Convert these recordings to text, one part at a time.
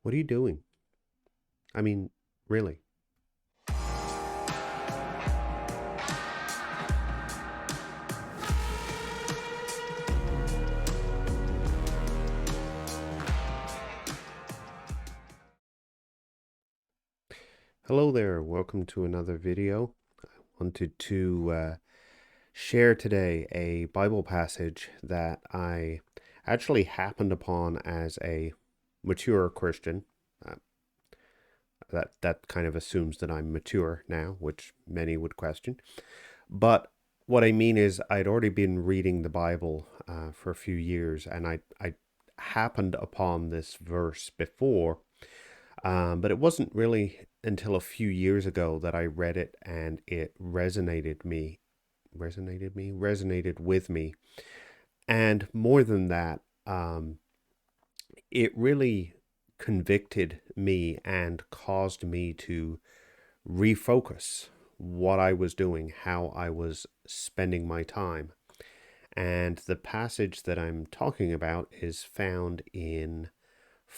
What are you doing? I mean, really. Hello there. Welcome to another video. I wanted to share today a Bible passage that I actually happened upon as a mature Christian. Uh, that kind of assumes that I'm mature now, which many would question. But what I mean is, I'd already been reading the Bible for a few years, and I happened upon this verse before, but it wasn't really until a few years ago that I read it and it resonated with me. And more than that, it really convicted me and caused me to refocus what I was doing, how I was spending my time. And the passage that I'm talking about is found in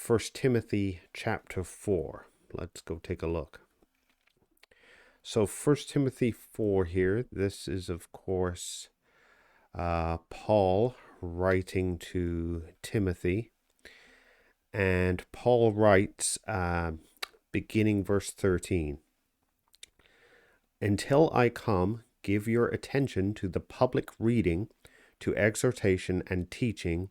1 Timothy chapter 4. Let's go take a look. So 1 Timothy 4 here, this is of course Paul writing to Timothy. And Paul writes, beginning verse 13, "Until I come, give your attention to the public reading, to exhortation and teaching.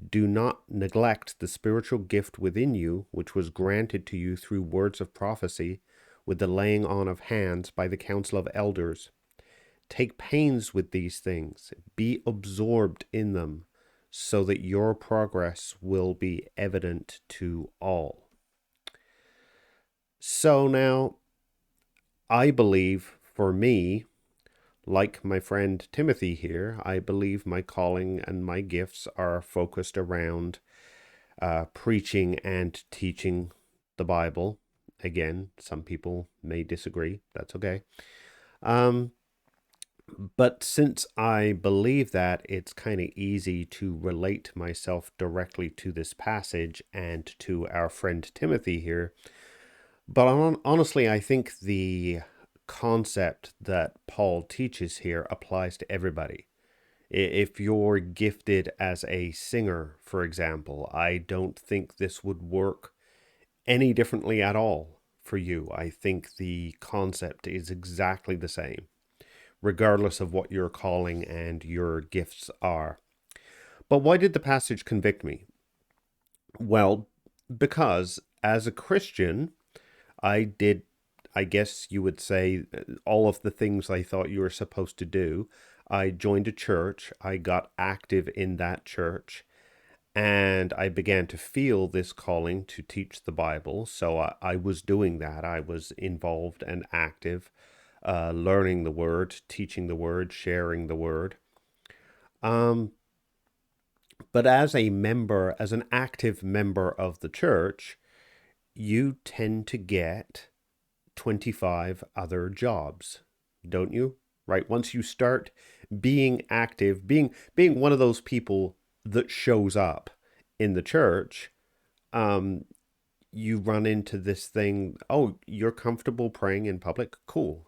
Do not neglect the spiritual gift within you, which was granted to you through words of prophecy, with the laying on of hands by the council of elders. Take pains with these things, be absorbed in them, so that your progress will be evident to all." So now, I believe for me, like my friend Timothy here, I believe my calling and my gifts are focused around preaching and teaching the Bible. Again, some people may disagree. That's okay. But since I believe that, it's kind of easy to relate myself directly to this passage and to our friend Timothy here. But honestly, I think the concept that Paul teaches here applies to everybody. If you're gifted as a singer, for example, I don't think this would work any differently at all for you. I think the concept is exactly the same, regardless of what your calling and your gifts are. But why did the passage convict me? Well, because as a Christian, I guess you would say, all of the things I thought you were supposed to do. I joined a church, I got active in that church, and I began to feel this calling to teach the Bible. So I was doing that. I was involved and active, learning the Word, teaching the Word, sharing the Word. But as a member, as an active member of the church, you tend to get 25 other jobs, don't you? Right? Once you start being active, being one of those people that shows up in the church, you run into this thing. Oh, you're comfortable praying in public? Cool.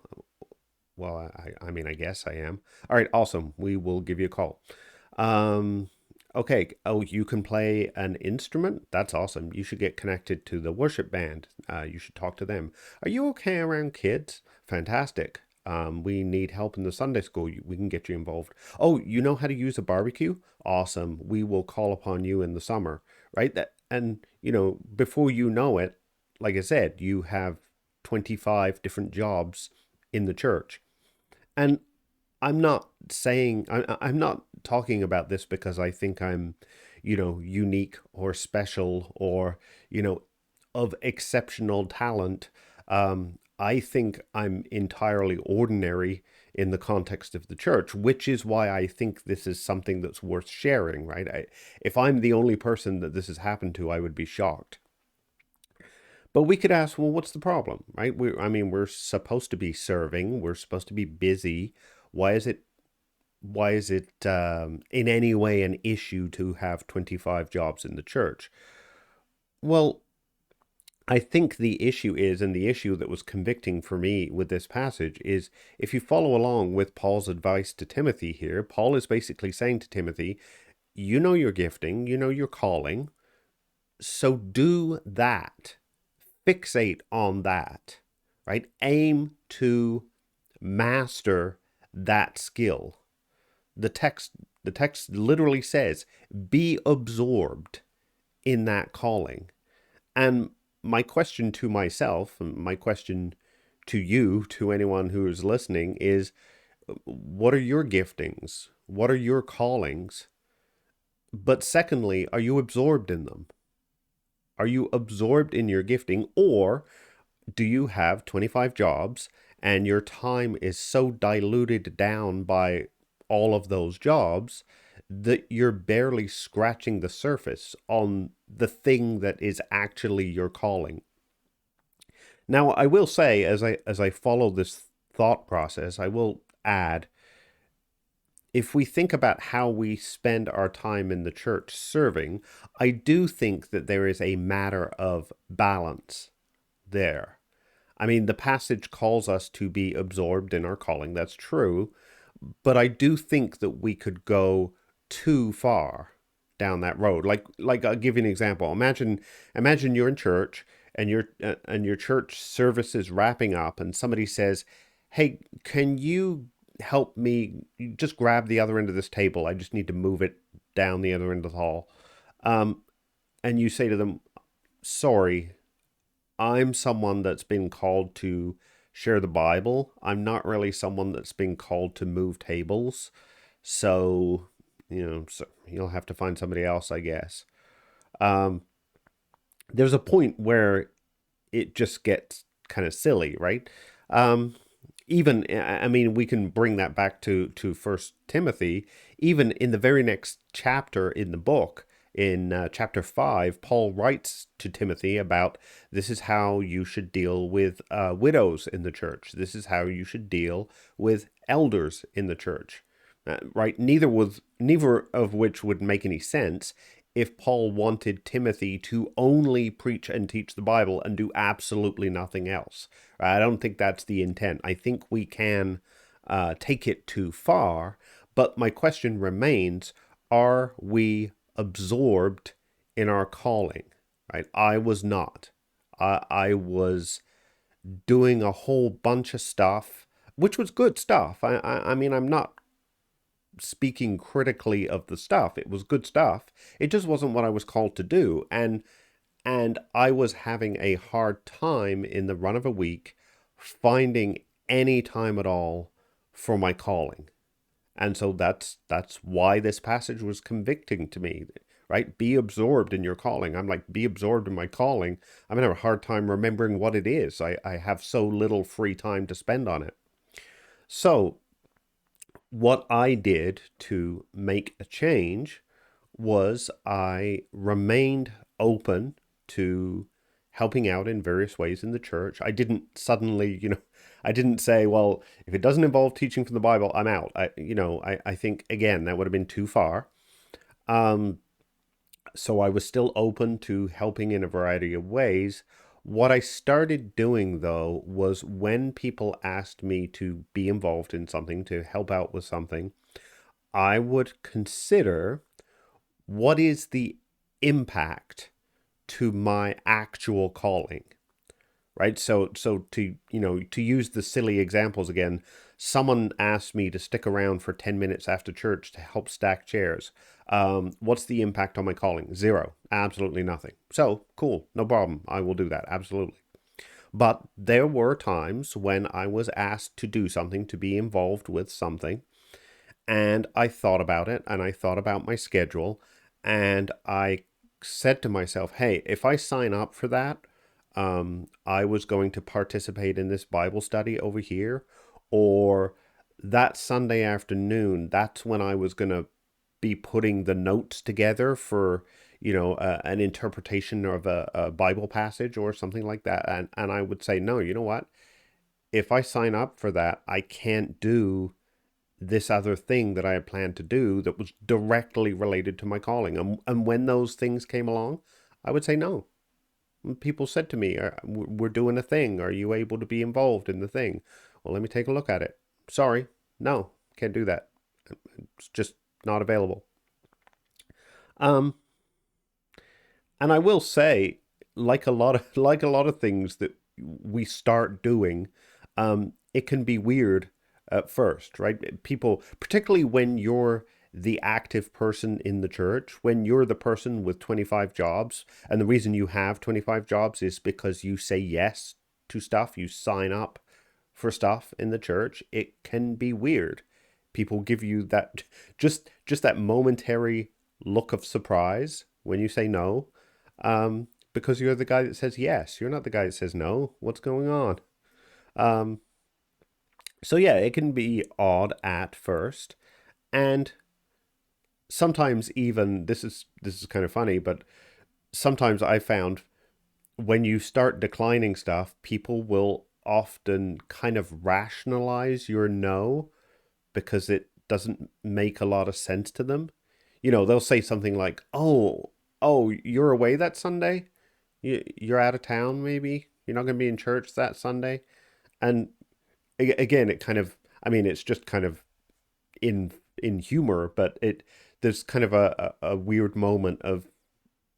Well, I mean, I guess I am. All right, awesome. We will give you a call. Okay. Oh, you can play an instrument? That's awesome. You should get connected to the worship band. You should talk to them. Are you okay around kids? Fantastic. We need help in the Sunday school. We can get you involved. Oh, you know how to use a barbecue? Awesome. We will call upon you in the summer, right? And before you know it, like I said, you have 25 different jobs in the church. And I'm not talking about this because I think I'm, unique or special or, of exceptional talent. I think I'm entirely ordinary in the context of the church, which is why I think this is something that's worth sharing, right? If I'm the only person that this has happened to, I would be shocked. But we could ask, well, what's the problem, right? We're supposed to be serving. We're supposed to be busy. Why is it in any way an issue to have 25 jobs in the church? Well, I think the issue is, and the issue that was convicting for me with this passage is, if you follow along with Paul's advice to Timothy here, Paul is basically saying to Timothy, you know your gifting, you know your calling, so do that. Fixate on that, right? Aim to master that skill. The text the text literally says, be absorbed in that calling. And my question to myself, and my question to you, to anyone who is listening, is what are your giftings? What are your callings? But secondly, are you absorbed in them? Are you absorbed in your gifting, or do you have 25 jobs and your time is so diluted down by all of those jobs that you're barely scratching the surface on the thing that is actually your calling? Now, I will say, as I follow this thought process, I will add, if we think about how we spend our time in the church serving, I do think that there is a matter of balance there. I mean, the passage calls us to be absorbed in our calling. That's true. But I do think that we could go too far down that road. Like I'll give you an example. Imagine you're in church and your church service is wrapping up and somebody says, "Hey, can you help me just grab the other end of this table? I just need to move it down the other end of the hall." Um, and you say to them, "Sorry, I'm someone that's been called to share the Bible. I'm not really someone that's been called to move tables. So, so you'll have to find somebody else, I guess." Um, there's a point where it just gets kind of silly, right? Um, even I mean, we can bring that back to First Timothy. Even in the very next chapter in the book, in chapter 5, Paul writes to Timothy about this is how you should deal with widows in the church. This is how you should deal with elders in the church. Right? Neither of which would make any sense if Paul wanted Timothy to only preach and teach the Bible and do absolutely nothing else. I don't think that's the intent. I think we can take it too far, but my question remains, are we absorbed in our calling? Right? I was not. I was doing a whole bunch of stuff, which was good stuff. I mean, I'm not speaking critically of the stuff. It was good stuff. It just wasn't what I was called to do. And I was having a hard time in the run of a week finding any time at all for my calling. And so that's why this passage was convicting to me, right? Be absorbed in your calling. I'm like, be absorbed in my calling. I'm gonna have a hard time remembering what it is. I have so little free time to spend on it. So what I did to make a change was I remained open to helping out in various ways in the church. I didn't suddenly, I didn't say, well, if it doesn't involve teaching from the Bible, I'm out. I think, again, that would have been too far. Um, so I was still open to helping in a variety of ways. What I started doing, though, was when people asked me to be involved in something, to help out with something, I would consider what is the impact to my actual calling, right? So to use the silly examples again, someone asked me to stick around for 10 minutes after church to help stack chairs. What's the impact on my calling? Zero. Absolutely nothing. So cool, no problem. I will do that. Absolutely. But there were times when I was asked to do something, to be involved with something, and I thought about it and I thought about my schedule and I said to myself, hey, if I sign up for that, I was going to participate in this Bible study over here, or that Sunday afternoon, that's when I was going to be putting the notes together for, an interpretation of a Bible passage or something like that. And I would say, no, you know what? If I sign up for that, I can't do this other thing that I had planned to do that was directly related to my calling. And when those things came along, I would say no. people said to me, we're doing a thing. Are you able to be involved in the thing? Well, let me take a look at it. Sorry, no, can't do that. It's just not available. Um, and I will say, like a lot of things that we start doing, it can be weird at first, right? People, particularly when you're the active person in the church, when you're the person with 25 jobs, and the reason you have 25 jobs is because you say yes to stuff, you sign up for stuff in the church, it can be weird. People give you that just that momentary look of surprise when you say no, because you're the guy that says yes. You're not the guy that says no. What's going on? Um, so yeah, it can be odd at first, and sometimes even this is kind of funny, but sometimes I found when you start declining stuff, people will often kind of rationalize your no because it doesn't make a lot of sense to them. You know, they'll say something like, "Oh, you're away that Sunday? You're out of town, maybe? You're not going to be in church that Sunday?" And again, it kind of, I mean, it's just kind of in humor, but there's kind of a weird moment of,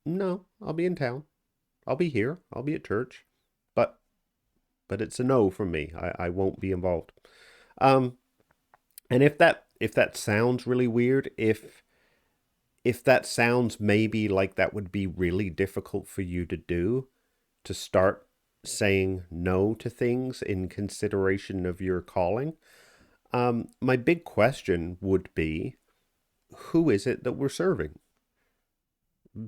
no, I'll be in town. I'll be here. I'll be at church, but it's a no from me. I won't be involved. Um, and if that sounds really weird, if that sounds maybe like that would be really difficult for you to do, to start saying no to things in consideration of your calling, my big question would be, who is it that we're serving?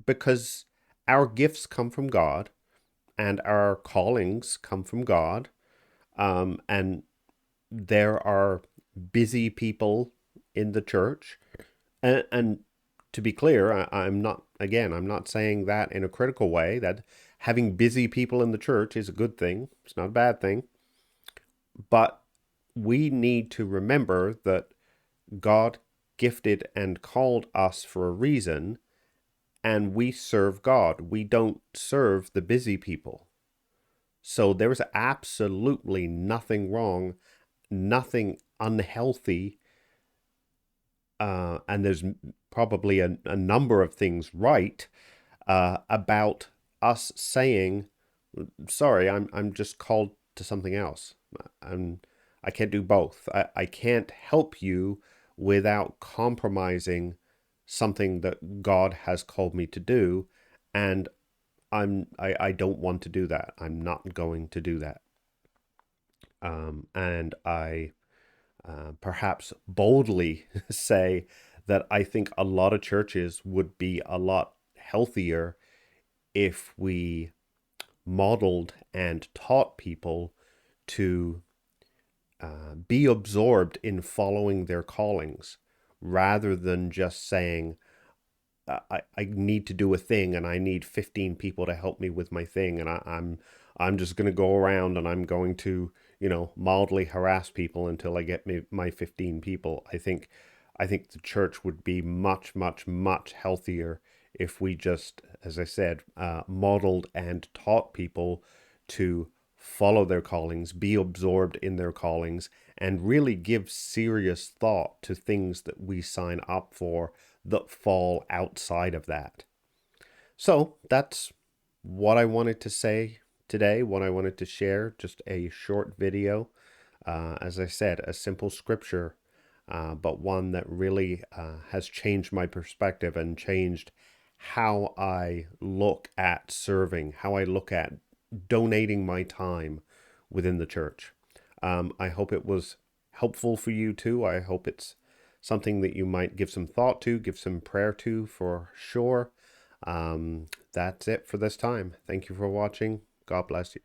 Because our gifts come from God and our callings come from God. And there are busy people in the church. And to be clear, I'm not, again, I'm not saying that in a critical way, that having busy people in the church is a good thing. It's not a bad thing. But we need to remember that God gifted and called us for a reason, and we serve God. We don't serve the busy people. So there's absolutely nothing wrong, nothing unhealthy, and there's probably a number of things right about us saying, "Sorry, I'm just called to something else. I can't do both. I can't help you without compromising something that God has called me to do, and I don't want to do that. I'm not going to do that." And I perhaps boldly say that I think a lot of churches would be a lot healthier if we modeled and taught people to be absorbed in following their callings rather than just saying, I need to do a thing and I need 15 people to help me with my thing, and I'm just going to go around and I'm going to, mildly harass people until I get my 15 people. I think the church would be much, much, much healthier if we just, as I said, modeled and taught people to follow their callings, be absorbed in their callings, and really give serious thought to things that we sign up for that fall outside of that. So that's what I wanted to say today, what I wanted to share, just a short video. As I said, a simple scripture, but one that really has changed my perspective and changed how I look at serving, how I look at donating my time within the church. I hope it was helpful for you too. I hope it's something that you might give some thought to, give some prayer to for sure. That's it for this time. Thank you for watching. God bless you.